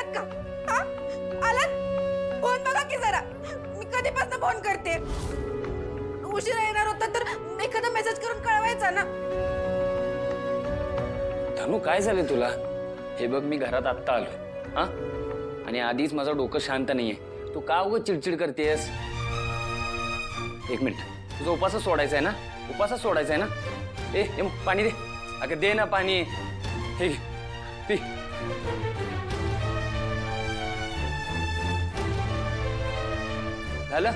आलात का? हा आलात? फोन बघा की जरा, मी कधीपासून फोन करते. उशिरा येणार होता तर एखादा मेसेज करून कळवायचा ना. धनू काय झालं तुला? हे बघ मी घरात आत्ता आलोय हा, आणि आधीच माझं डोकं शांत नाहीये. तू का उगाच चिडचिड करतेस? एक मिनिट, तुझा उपासच सोडायचा आहे ना? उपासच सोडायचा आहे ना? ए पाणी दे. अगं दे ना पाणी. हे घे, पी. झालं?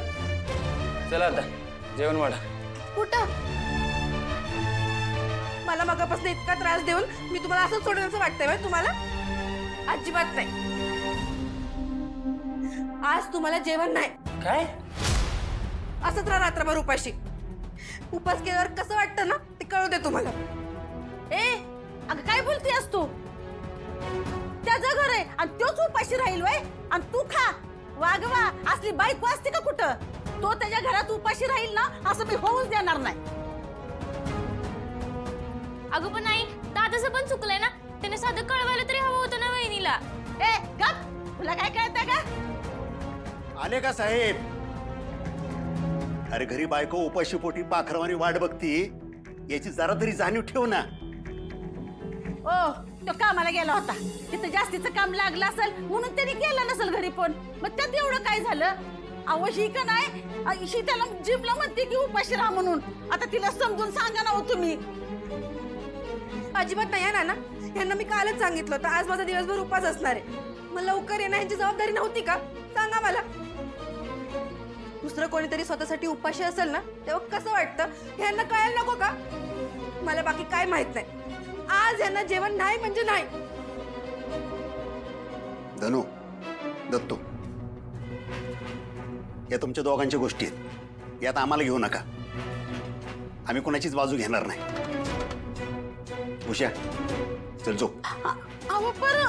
चला आता जेवण वाढा. कुठं? मला मगापासून इतका त्रास देऊन मी तुम्हाला असं सोडण्याचं वाटतंय बरं तुम्हाला? अजिबात नाही. आज तुम्हाला जेवण नाही. काय? असंच राहा रात्रभर उपाशी. उपास केल्यावर कसं वाटतं ना ते कळू दे तुम्हाला. ए अगं काय बोलतेस तू? त्याचं घर आहे आणि तोच उपाशी राहील वय, आणि तू खा. वागवा असली बायको असते का कुठं? तो त्याच्या घरात उपाशी राहील ना असं मी होऊच देणार नाही. अगं पण आई, दादाचं पण चुकलंय ना. त्याने साधं कळवायला तरी हवं होतं ना वहिनीला. ए गप, तुला काय कळतंय का? आले का साहेब? अरे घरी बायको उपाशी पोटी पाखरवानी वाट बघती, याची जरा तरी जाणीव ठेव ना. ओ तो कामाला गेला होता, तिथं जास्तीचं काम लागलं असेल म्हणून त्यांनी गेला नसेल घरी. पण मग त्यात एवढं काय झालं? अहो ही का नाही, ही त्याला जिमला म्हणते की उपाशी राहा म्हणून. आता तिला समजून सांगा ना हो तुम्ही. अजिबात नाही ना. यांना मी कालच सांगितलं होतं आज माझा दिवसभर उपास असणार आहे. मग लवकर येणं यांची जबाबदारी नव्हती का? सांगा मला. दुसरं कोणीतरी स्वतःसाठी उपाशी असेल ना तेव्हा कसं वाटतं यांना कळायला नको का? मला बाकी काय माहित नाही. आज यांना जेवण नाही म्हणजे नाही. धनू, दत्तू, या तुमच्या दोघांच्या गोष्टी आहेत, यात आम्हाला घेऊ नका. आम्ही कोणाचीच बाजू घेणार नाही. उषा चल झोप. अहो पर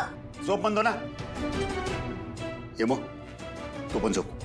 झोप म्हणतो ना. ये मग तू पण झोप.